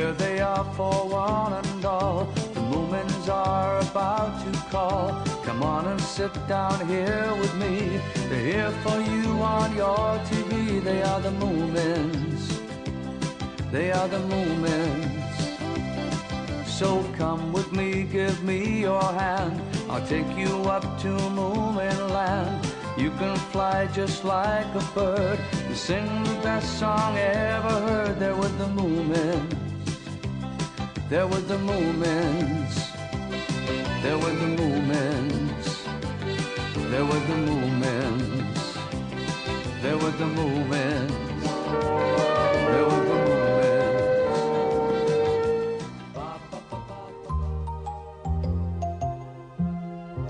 Here they are for one and all. The Moomins are about to call. Come on and sit down here with me. They're here for you on your TV. They are the Moomins. They are the Moomins. So come with me, give me your hand. I'll take you up to Moomin land. You can fly just like a bird. You sing the best song ever heard. There with the Moomins. There with the Moomins. There with the Moomins. There with the Moomins. There with the Moomins. There with the Moomins.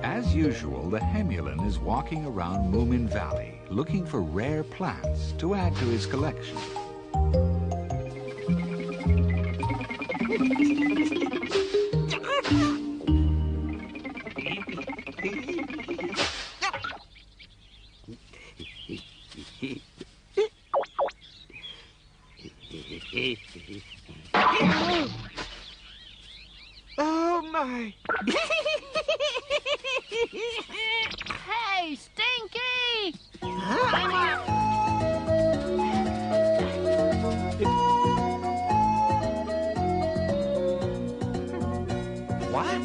As usual, the Hemulin is walking around Moomin Valley looking for rare plants to add to his collection. Oh my! Hey, Stinky! What?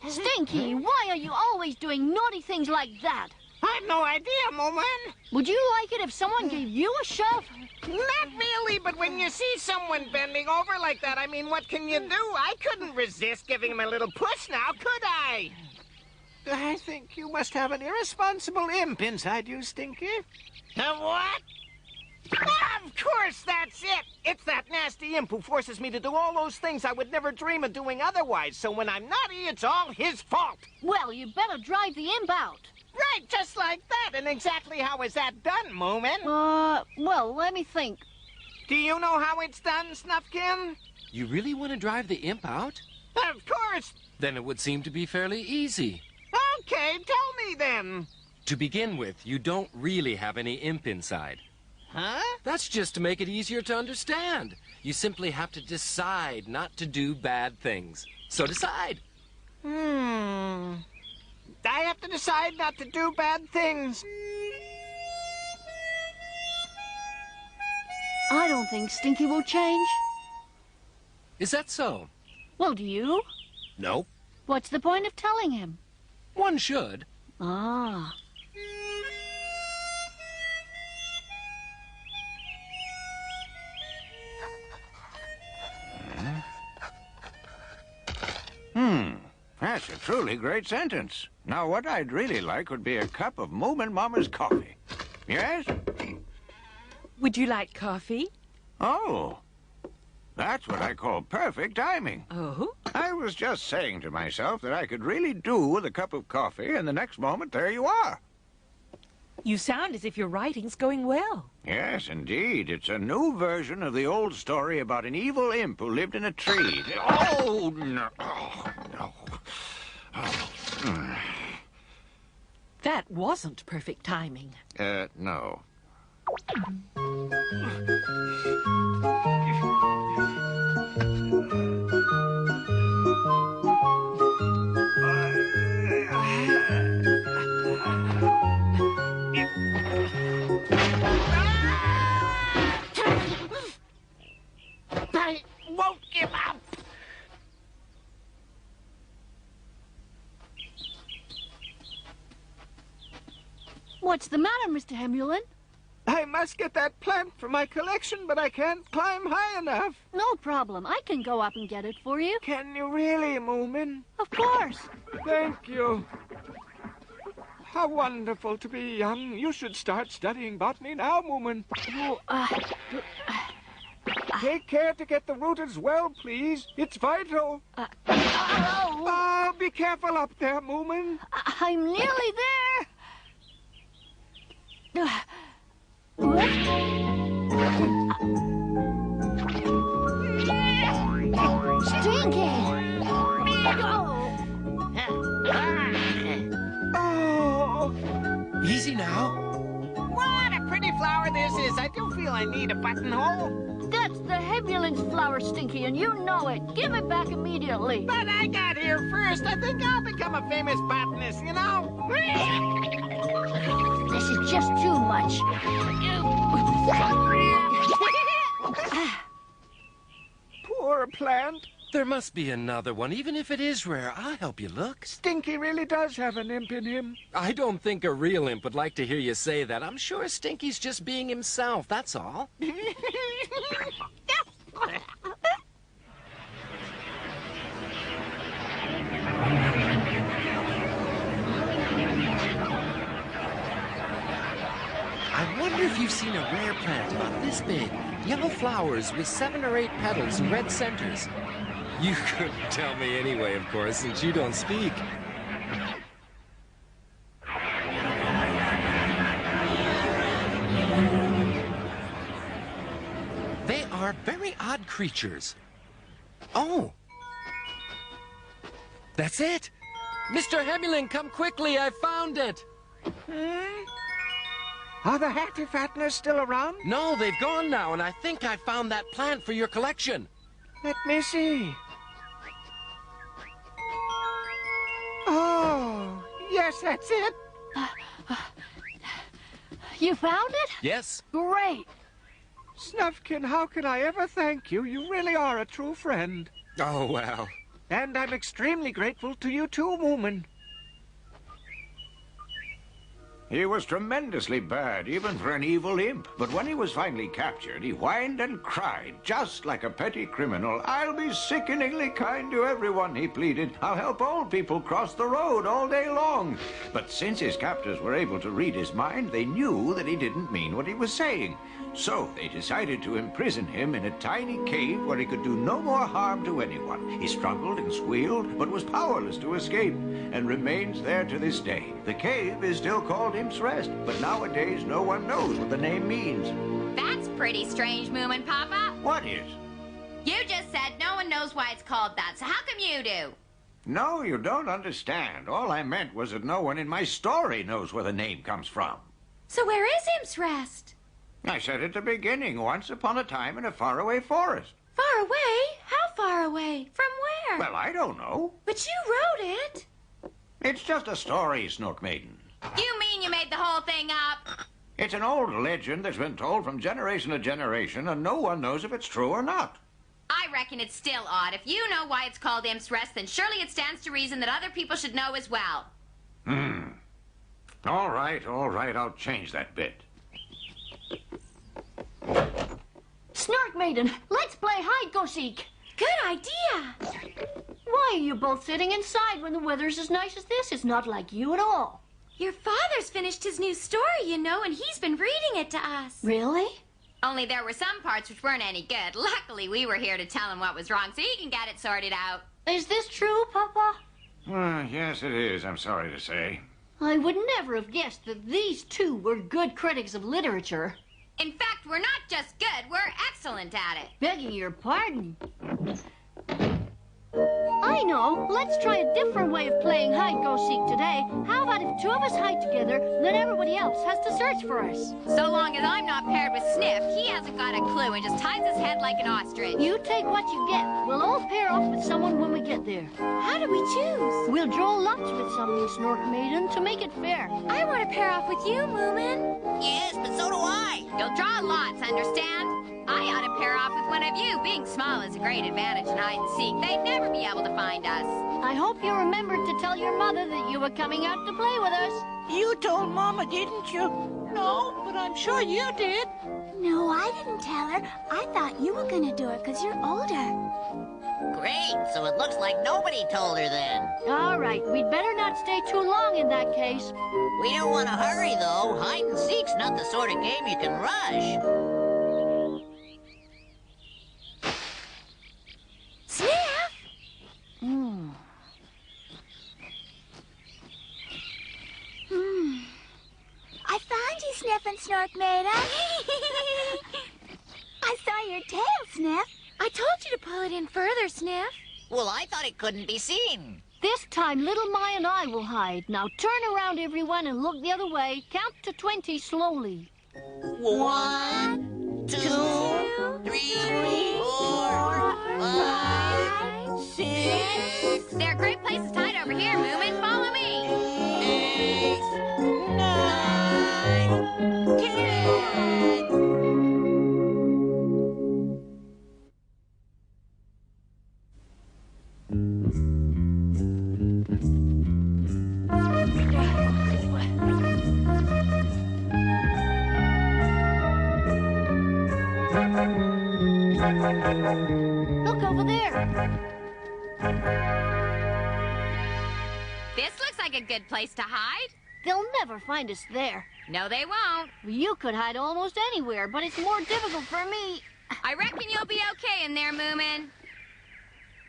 Stinky, why are you always doing naughty things like that? I've no idea, Moomin. Would you like it if someone gave you a shove? Not really, but when you see someone bending over like that, I mean, what can you do? I couldn't resist giving him a little push now, could I? I think you must have an irresponsible imp inside you, Stinky. A what? Of course, that's it. It's that nasty imp who forces me to do all those things I would never dream of doing otherwise. So when I'm naughty, it's all his fault. Well, you better drive the imp out. Right, just like that. And exactly how is that done, Moomin? Well, let me think. Do you know how it's done, Snufkin? You really want to drive the imp out? Of course. Then it would seem to be fairly easy. Okay, tell me then. To begin with, you don't really have any imp inside. Huh? That's just to make it easier to understand. You simply have to decide not to do bad things. So decide. I have to decide not to do bad things. I don't think Stinky will change. Is that so? Well, do you? Nope. What's the point of telling him? One should. Ah. That's a truly great sentence. Now, what I'd really like would be a cup of Moomin Mama's coffee. Yes? Would you like coffee? Oh, that's what I call perfect timing. Oh? I was just saying to myself that I could really do with a cup of coffee, and the next moment, there you are. You sound as if your writing's going well. Yes, indeed. It's a new version of the old story about an evil imp who lived in a tree. Oh, no. Oh, no. Oh. That wasn't perfect timing. No. I won't give up. What's the matter, Mr. Hemulin? I must get that plant for my collection, but I can't climb high enough. No problem. I can go up and get it for you. Can you really, Moomin? Of course. Thank you. How wonderful to be young. You should start studying botany now, Moomin. Take care to get the root as well, please. It's vital. Oh, be careful up there, Moomin. I'm nearly there. What? Stinky! Oh! What a pretty flower this is. I do feel I need a buttonhole. That's the Hemulin's flower, Stinky, and you know it. Give it back immediately. But I got here first. I think I'll become a famous botanist, you know? This is just too much. Poor plant. There must be another one, even if it is rare. I'll help you look. Stinky really does have an imp in him. I don't think a real imp would like to hear you say that. I'm sure Stinky's just being himself, that's all. I wonder if you've seen a rare plant about this big. Yellow flowers with 7 or 8 petals and red centers. You couldn't tell me anyway, of course, since you don't speak. They are very odd creatures. Oh! That's it! Mr. Hemulin, come quickly, I found it! Are the Hattifatteners still around? No, they've gone now, and I think I found that plant for your collection. Let me see. Oh, yes, that's it. You found it? Yes. Great. Snufkin, how can I ever thank you? You really are a true friend. Oh, well. And I'm extremely grateful to you too, Moomin. He was tremendously bad, even for an evil imp. But when he was finally captured, he whined and cried, just like a petty criminal. I'll be sickeningly kind to everyone, he pleaded. I'll help old people cross the road all day long. But since his captors were able to read his mind, they knew that he didn't mean what he was saying. So they decided to imprison him in a tiny cave where he could do no more harm to anyone. He struggled and squealed, but was powerless to escape, and remains there to this day. The cave is still called Imp's Rest, but nowadays no one knows what the name means. That's pretty strange, Moomin Papa. What is? You just said no one knows why it's called that, so how come you do? No, you don't understand. All I meant was that no one in my story knows where the name comes from. So where is Imp's Rest? I said at the beginning, once upon a time in a faraway forest. Far away? How far away? From where? Well, I don't know. But you wrote it. It's just a story, Snook Maiden. You mean you made the whole thing up? It's an old legend that's been told from generation to generation, and no one knows if it's true or not. I reckon it's still odd. If you know why it's called Imp's Rest, then surely it stands to reason that other people should know as well. All right, I'll change that bit. Snark Maiden, let's play hide-go-seek. Good idea. Why are you both sitting inside when the weather's as nice as this? It's not like you at all. Your father's finished his new story, you know, and he's been reading it to us. Really? Only there were some parts which weren't any good. Luckily, we were here to tell him what was wrong, so he can get it sorted out. Is this true, Papa? Yes, it is, I'm sorry to say. I would never have guessed that these two were good critics of literature. In fact, we're not just good, we're excellent at it. Begging your pardon. I know. Let's try a different way of playing hide-go-seek today. How about if two of us hide together, then everybody else has to search for us? So long as I'm not paired with Sniff, he hasn't got a clue and just hides his head like an ostrich. You take what you get. We'll all pair off with someone when we get there. How do we choose? We'll draw lots with some, Snork Maiden, to make it fair. I want to pair off with you, Moomin. Yes, but so do I. You'll draw lots, understand? I ought to pair off with one of you. Being small is a great advantage in hide-and-seek. They'd never be able to find us. I hope you remembered to tell your mother that you were coming out to play with us. You told Mama, didn't you? No, but I'm sure you did. No, I didn't tell her. I thought you were gonna do it because you're older. Great, so it looks like nobody told her then. All right, we'd better not stay too long in that case. We don't want to hurry, though. Hide-and-seek's not the sort of game you can rush. Sniff! I found you, Sniff and Snork Maiden. I saw your tail, Sniff. I told you to pull it in further, Sniff. Well, I thought it couldn't be seen. This time, Little My and I will hide. Now turn around, everyone, and look the other way. Count to 20 slowly. 1, 2, 3, 4, 5, 6. There are great places to hide over here, Moomin. Follow me. 8, 9, 10. Look over there. This looks like a good place to hide. They'll never find us there. No, they won't. You could hide almost anywhere, but it's more difficult for me. I reckon you'll be okay in there, Moomin.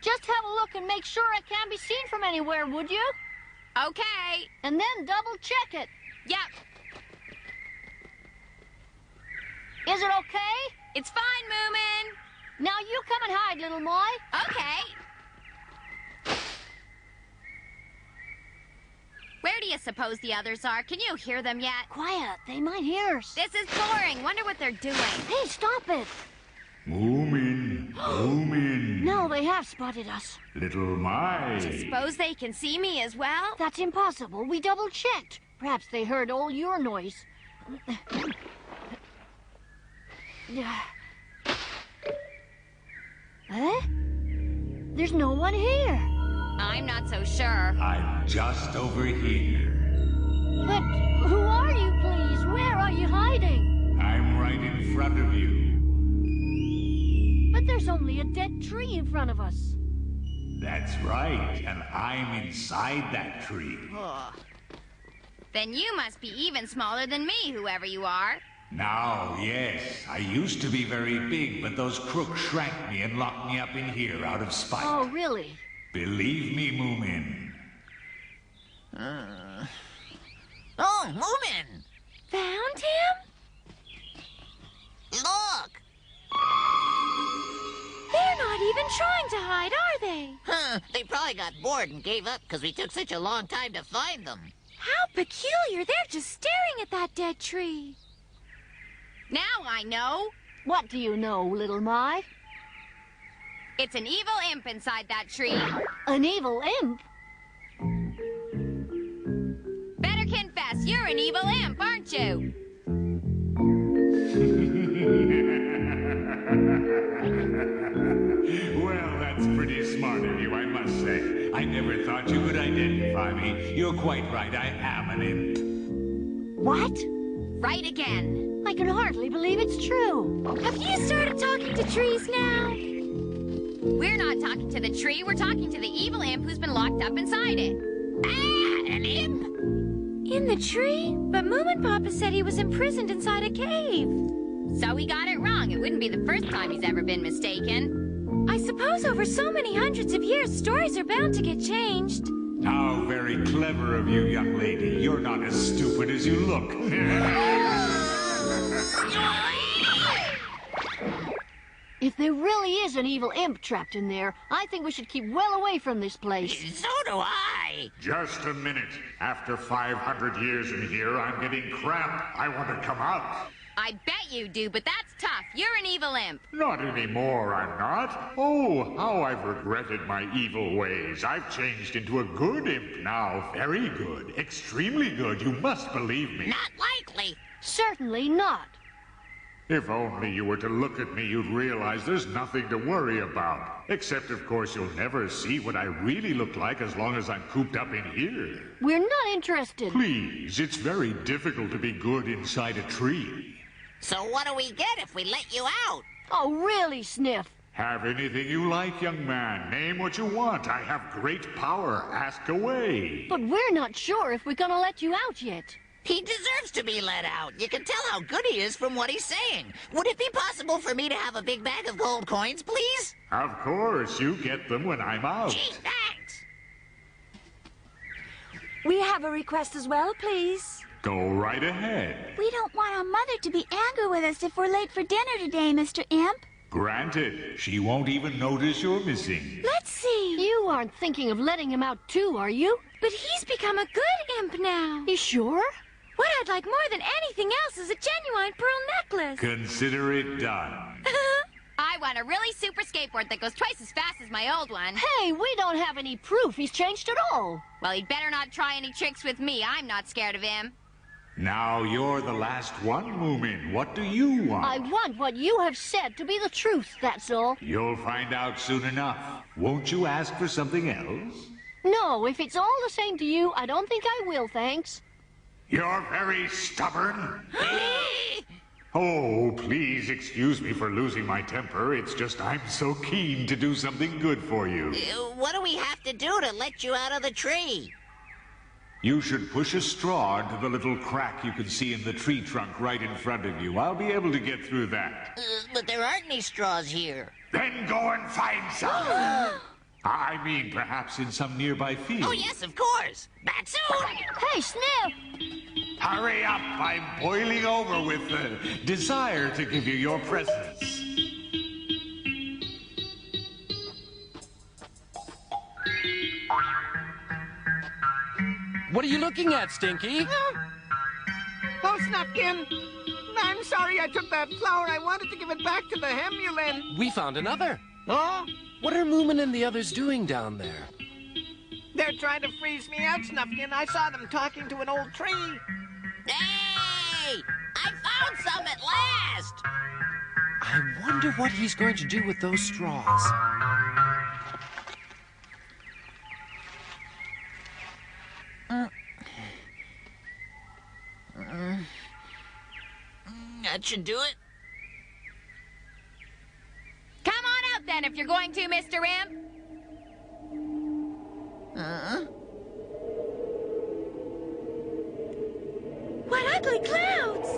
Just have a look and make sure I can't be seen from anywhere, would you? Okay. And then double check it. Yep. Is it okay? It's fine, Moomin. Now you come and hide, Little Moy. Okay. Where do you suppose the others are? Can you hear them yet? Quiet, they might hear us. This is boring. Wonder what they're doing. Hey, stop it. Moomin, Moomin. No, they have spotted us. Little My. Do you suppose they can see me as well? That's impossible. We double-checked. Perhaps they heard all your noise. Huh? There's no one here. I'm not so sure. I'm just over here. But who are you, please? Where are you hiding? I'm right in front of you. But there's only a dead tree in front of us. That's right, and I'm inside that tree. Then you must be even smaller than me, whoever you are. Now, yes, I used to be very big, but those crooks shrank me and locked me up in here out of spite. Oh, really? Believe me, Moomin. Oh, Moomin! Found him? Look! They're not even trying to hide, are they? Huh, they probably got bored and gave up because we took such a long time to find them. How peculiar. They're just staring at that dead tree. Now I know. What do you know, Little My? It's an evil imp inside that tree. An evil imp? Better confess, you're an evil imp, aren't you? Well, that's pretty smart of you, I must say. I never thought you could identify me. You're quite right, I am an imp. What? Right again. I can hardly believe it's true. Have you started talking to trees now? We're not talking to the tree, we're talking to the evil imp who's been locked up inside it. Ah, an imp? In the tree? But Moomin Papa said he was imprisoned inside a cave. So he got it wrong. It wouldn't be the first time he's ever been mistaken. I suppose over so many hundreds of years, stories are bound to get changed. How very clever of you, young lady. You're not as stupid as you look. If there really is an evil imp trapped in there, I think we should keep well away from this place. So do I. Just a minute. After 500 years in here, I'm getting cramp. I want to come out. I bet you do, but that's tough. You're an evil imp. Not anymore, I'm not. Oh, how I've regretted my evil ways. I've changed into a good imp now. Very good. Extremely good. You must believe me. Not likely. Certainly not. If only you were to look at me, you'd realize there's nothing to worry about. Except, of course, you'll never see what I really look like as long as I'm cooped up in here. We're not interested. Please, it's very difficult to be good inside a tree. So what do we get if we let you out? Oh, really, Sniff? Have anything you like, young man. Name what you want. I have great power. Ask away. But we're not sure if we're gonna let you out yet. He deserves to be let out. You can tell how good he is from what he's saying. Would it be possible for me to have a big bag of gold coins, please? Of course, you get them when I'm out. Gee, thanks. We have a request as well, please. Go right ahead. We don't want our mother to be angry with us if we're late for dinner today, Mr. Imp. Granted, she won't even notice you're missing. Let's see. You aren't thinking of letting him out too, are you? But he's become a good imp now. You sure? What I'd like more than anything else is a genuine pearl necklace. Consider it done. I want a really super skateboard that goes twice as fast as my old one. Hey, we don't have any proof he's changed at all. Well, he'd better not try any tricks with me. I'm not scared of him. Now you're the last one, Moomin. What do you want? I want what you have said to be the truth, that's all. You'll find out soon enough. Won't you ask for something else? No, if it's all the same to you, I don't think I will, thanks. You're very stubborn. Oh, please excuse me for losing my temper. It's just I'm so keen to do something good for you. What do we have to do to let you out of the tree? You should push a straw into the little crack you can see in the tree trunk right in front of you. I'll be able to get through that. But there aren't any straws here. Then go and find some. I mean, perhaps in some nearby field. Oh, yes, of course. Back soon. Hey, Sniff! Hurry up. I'm boiling over with the desire to give you your presents. What are you looking at, Stinky? Oh, Snufkin! I'm sorry I took that flower. I wanted to give it back to the Hemulin. We found another. Oh? What are Moomin and the others doing down there? They're trying to freeze me out, Snufkin. I saw them talking to an old tree. Hey! I found some at last! I wonder what he's going to do with those straws. That should do it. Come on out then if you're going to, Mr. Imp. What ugly clouds!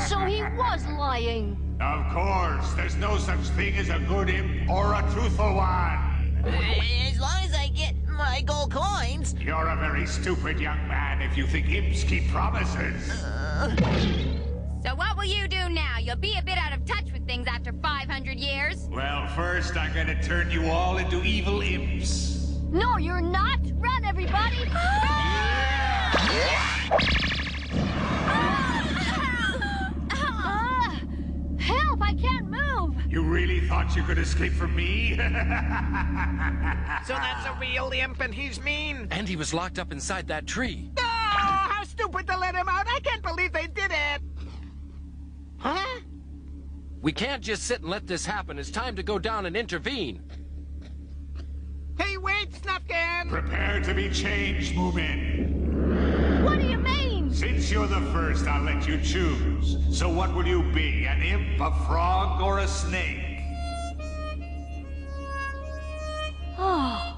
So he was lying. Of course, there's no such thing as a good imp or a truthful one. As long as I get my gold coins. You're a very stupid young man if you think imps keep promises. So what will you do now? You'll be a bit out of touch with things after 500 years. Well, first I'm going to turn you all into evil imps. No, you're not. Run, everybody. Help, I can't move. You really thought you could escape from me? So that's a real imp and he's mean. And he was locked up inside that tree. Oh, how stupid to let him out. I can't believe they did it. Huh? We can't just sit and let this happen. It's time to go down and intervene. Hey, wait, Snufkin! Prepare to be changed, Moomin. What do you mean? Since you're the first, I'll let you choose. So what will you be, an imp, a frog, or a snake? Oh.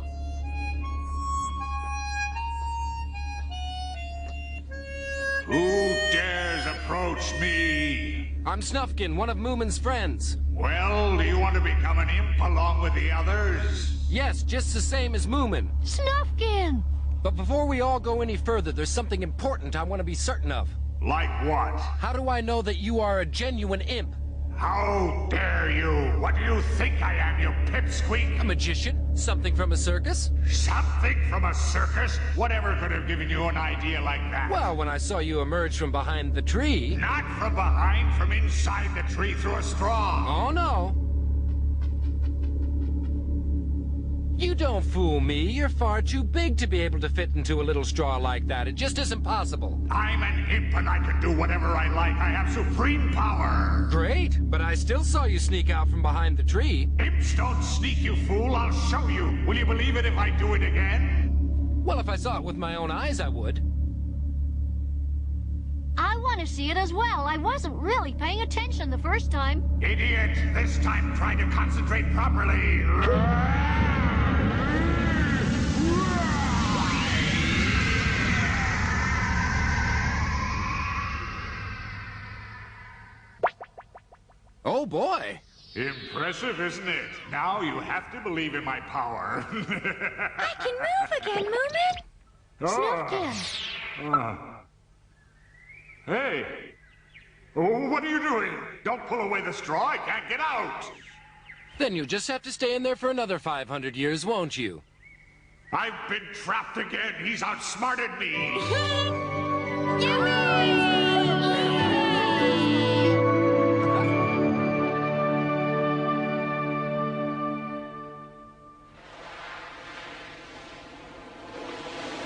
Who dares approach me? I'm Snufkin, one of Moomin's friends. Well, do you want to become an imp along with the others? Yes, just the same as Moomin. Snufkin! But before we all go any further, there's something important I want to be certain of. Like what? How do I know that you are a genuine imp? How dare you? What do you think I am, you pipsqueak? A magician? Something from a circus? Something from a circus? Whatever could have given you an idea like that? Well, when I saw you emerge from behind the tree... Not from behind, from inside the tree through a straw. Oh, no. You don't fool me. You're far too big to be able to fit into a little straw like that. It just isn't possible. I'm an imp and I can do whatever I like. I have supreme power. Great, but I still saw you sneak out from behind the tree. Imps don't sneak, you fool. I'll show you. Will you believe it if I do it again? Well, if I saw it with my own eyes, I would. I I want to see it as well. I wasn't really paying attention the first time. Idiot! This time try to concentrate properly. Oh, boy. Impressive, isn't it? Now you have to believe in my power. I can move again, Moomin. Snuff in. Hey! Oh, what are you doing? Don't pull away the straw. I can't get out. Then you'll just have to stay in there for another 500 years, won't you? I've been trapped again. He's outsmarted me.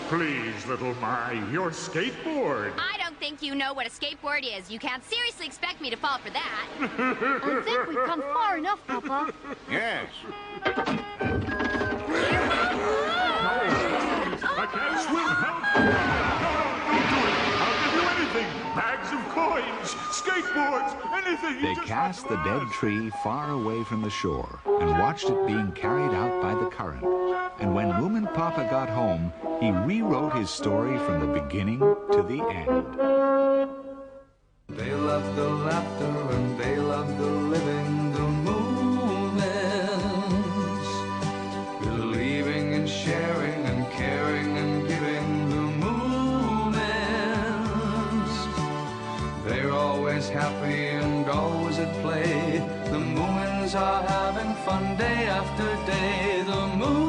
Please, little Mai, your skateboard. I don't think you know what a skateboard is. You can't seriously expect me to fall for that. I think we've come far enough, Papa. Yes. I can't swim. Help! No, don't do it. I'll give you anything. Bags of coins, skateboards, anything. They cast the dead tree far away from the shore and watched it being carried out by the current. And when Moomin Papa got home, he rewrote his story from the beginning to the end. They love the laughter and they love the living, the Moomins. Believing and sharing and caring and giving, the Moomins. They're always happy and always at play. The Moomins are having fun day after day. The Moomins.